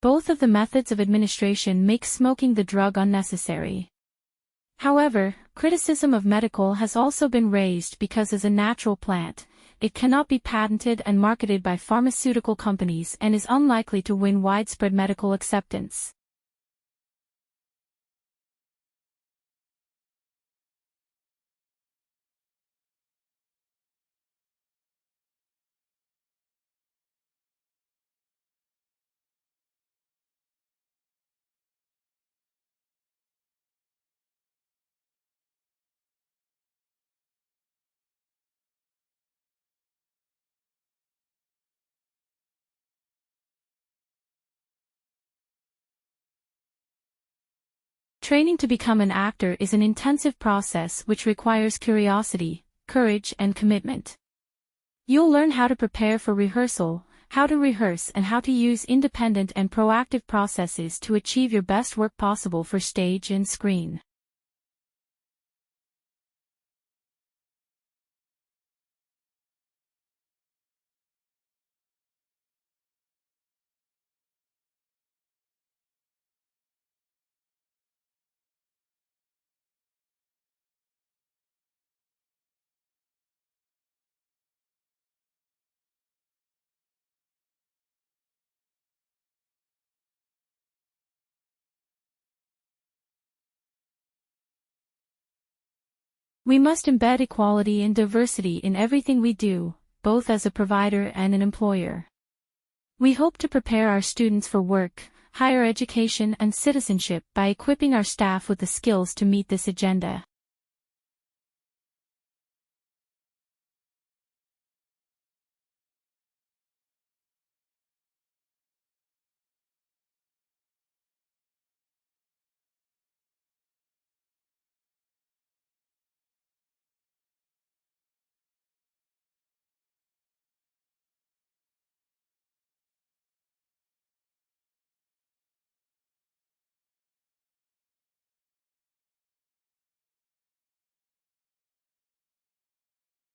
Both of the methods of administration make smoking the drug unnecessary. However, criticism of medical has also been raised because as a natural plant, it cannot be patented and marketed by pharmaceutical companies and is unlikely to win widespread medical acceptance. Training to become an actor is an intensive process which requires curiosity, courage, and commitment. You'll learn how to prepare for rehearsal, how to rehearse, and how to use independent and proactive processes to achieve your best work possible for stage and screen. We must embed equality and diversity in everything we do, both as a provider and an employer. We hope to prepare our students for work, higher education, and citizenship by equipping our staff with the skills to meet this agenda.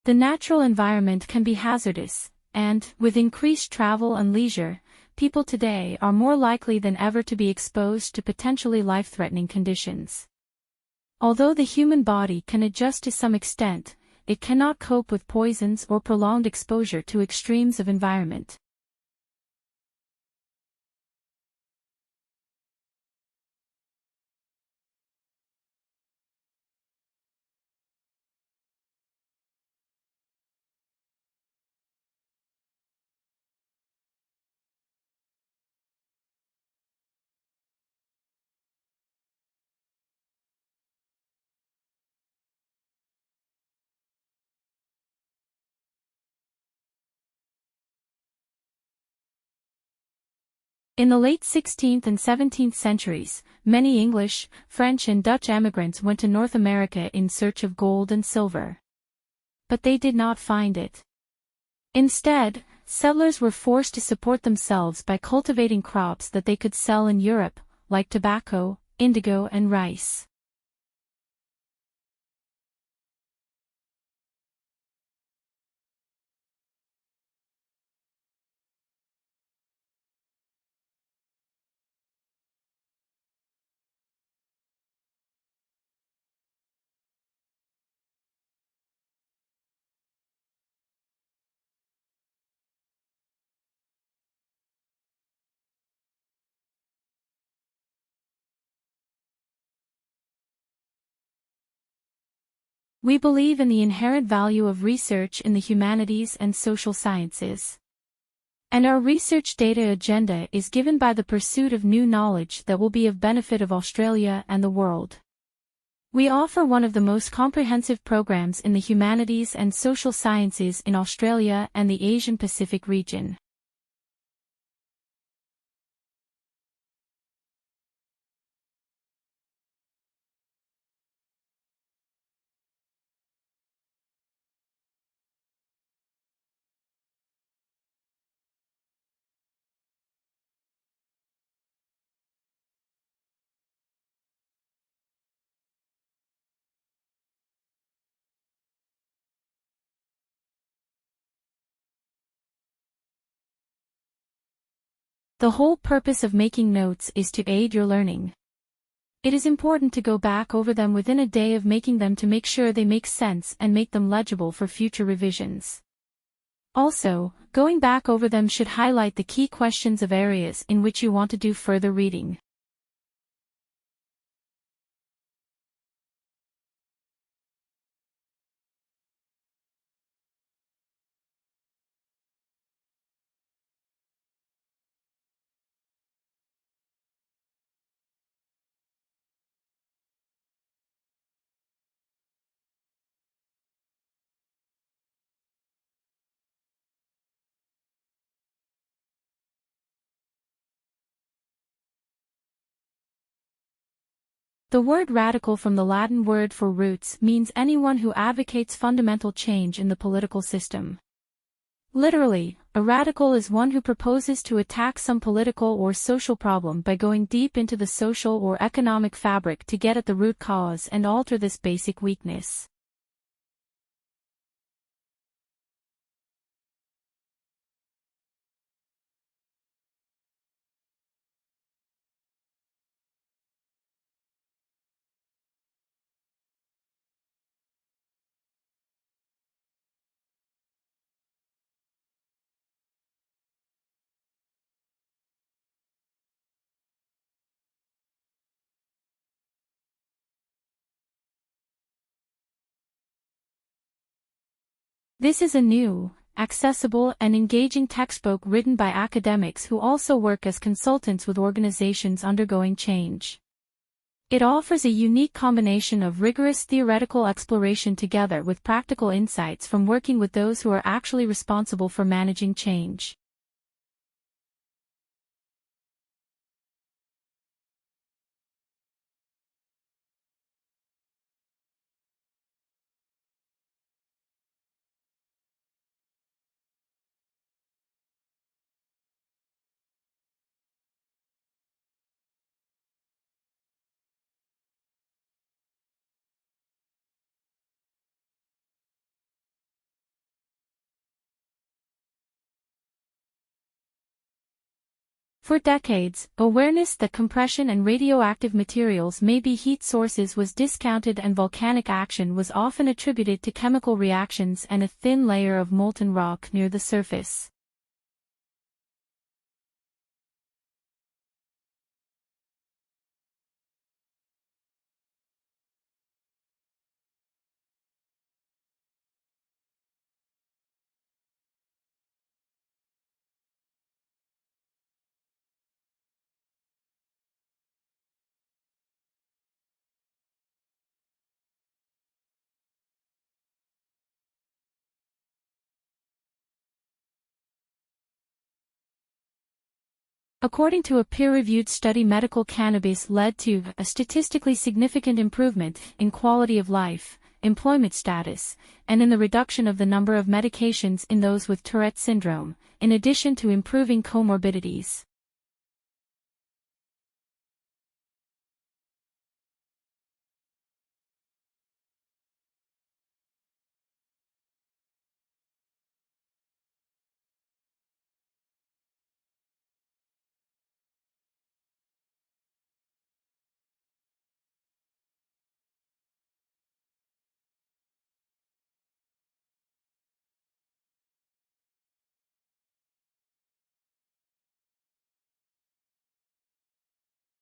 The natural environment can be hazardous, and, with increased travel and leisure, people today are more likely than ever to be exposed to potentially life-threatening conditions. Although the human body can adjust to some extent, it cannot cope with poisons or prolonged exposure to extremes of environment. In the late 16th and 17th centuries, many English, French, and Dutch emigrants went to North America in search of gold and silver. But they did not find it. Instead, settlers were forced to support themselves by cultivating crops that they could sell in Europe, like tobacco, indigo, and rice. We believe in the inherent value of research in the humanities and social sciences. And our research data agenda is given by the pursuit of new knowledge that will be of benefit of Australia and the world. We offer one of the most comprehensive programs in the humanities and social sciences in Australia and the Asian Pacific region. The whole purpose of making notes is to aid your learning. It is important to go back over them within a day of making them to make sure they make sense and make them legible for future revisions. Also, going back over them should highlight the key questions of areas in which you want to do further reading. The word radical, from the Latin word for roots, means anyone who advocates fundamental change in the political system. Literally, a radical is one who proposes to attack some political or social problem by going deep into the social or economic fabric to get at the root cause and alter this basic weakness. This is a new, accessible, and engaging textbook written by academics who also work as consultants with organizations undergoing change. It offers a unique combination of rigorous theoretical exploration together with practical insights from working with those who are actually responsible for managing change. For decades, awareness that compression and radioactive materials may be heat sources was discounted, and volcanic action was often attributed to chemical reactions and a thin layer of molten rock near the surface. According to a peer-reviewed study, medical cannabis led to a statistically significant improvement in quality of life, employment status, and in the reduction of the number of medications in those with Tourette syndrome, in addition to improving comorbidities.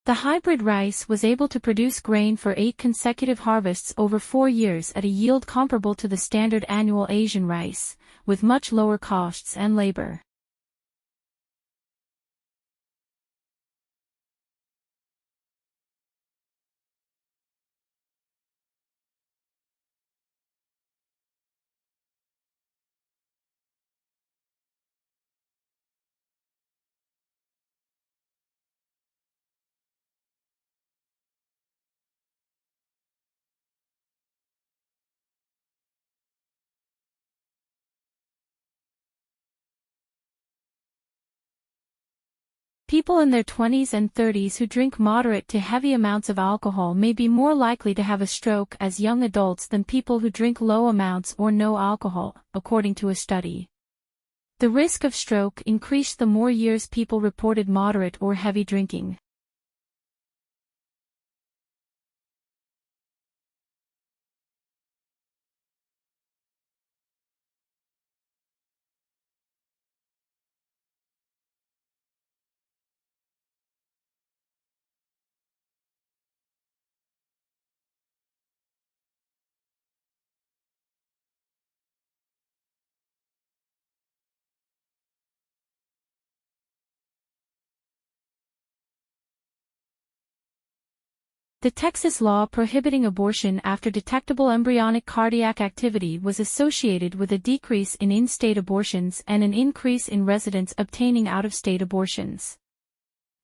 The hybrid rice was able to produce grain for 8 consecutive harvests over 4 years at a yield comparable to the standard annual Asian rice, with much lower costs and labor. People in their 20s and 30s who drink moderate to heavy amounts of alcohol may be more likely to have a stroke as young adults than people who drink low amounts or no alcohol, according to a study. The risk of stroke increased the more years people reported moderate or heavy drinking. The Texas law prohibiting abortion after detectable embryonic cardiac activity was associated with a decrease in in-state abortions and an increase in residents obtaining out-of-state abortions.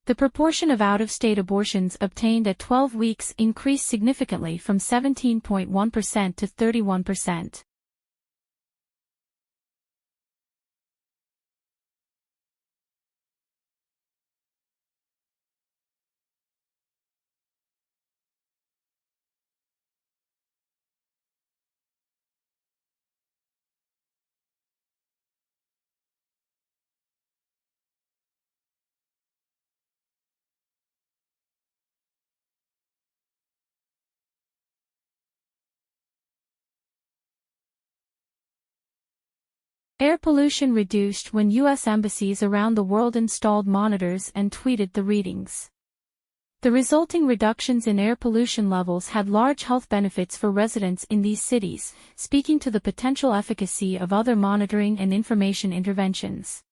The proportion of out-of-state abortions obtained at 12 weeks increased significantly from 17.1% to 31%. Air pollution reduced when U.S. embassies around the world installed monitors and tweeted the readings. The resulting reductions in air pollution levels had large health benefits for residents in these cities, speaking to the potential efficacy of other monitoring and information interventions.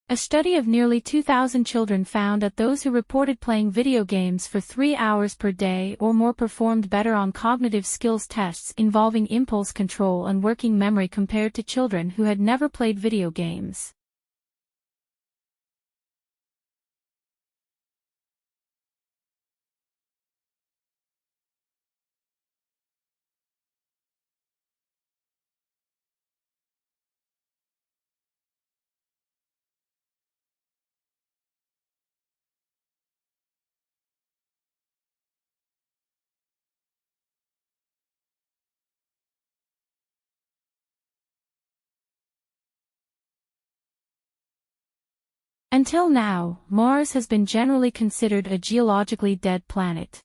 A study of nearly 2,000 children found that those who reported playing video games for 3 hours per day or more performed better on cognitive skills tests involving impulse control and working memory compared to children who had never played video games. Until now, Mars has been generally considered a geologically dead planet.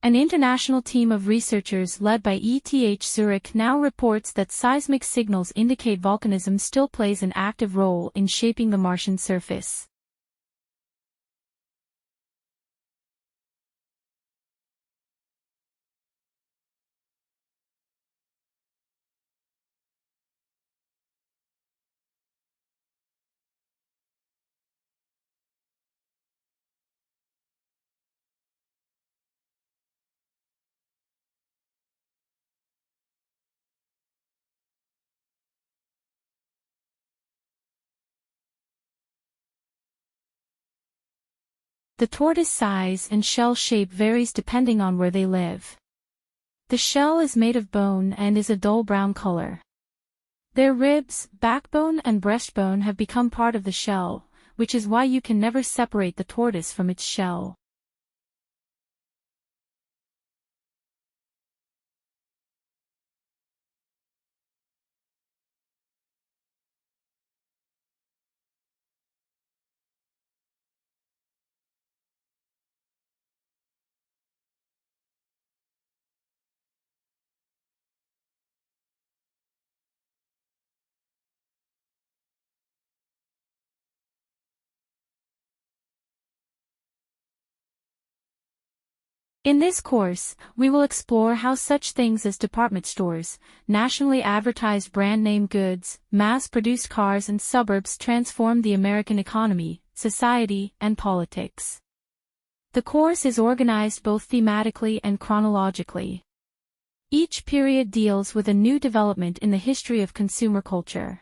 An international team of researchers led by ETH Zurich now reports that seismic signals indicate volcanism still plays an active role in shaping the Martian surface. The tortoise size and shell shape varies depending on where they live. The shell is made of bone and is a dull brown color. Their ribs, backbone and breastbone have become part of the shell, which is why you can never separate the tortoise from its shell. In this course, we will explore how such things as department stores, nationally advertised brand name goods, mass-produced cars and suburbs transformed the American economy, society, and politics. The course is organized both thematically and chronologically. Each period deals with a new development in the history of consumer culture.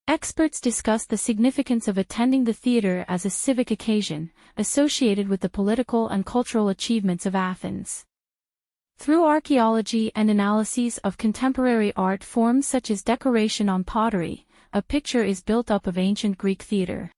Experts discuss the significance of attending the theater as a civic occasion, associated with the political and cultural achievements of Athens. Through archaeology and analyses of contemporary art forms such as decoration on pottery, a picture is built up of ancient Greek theater.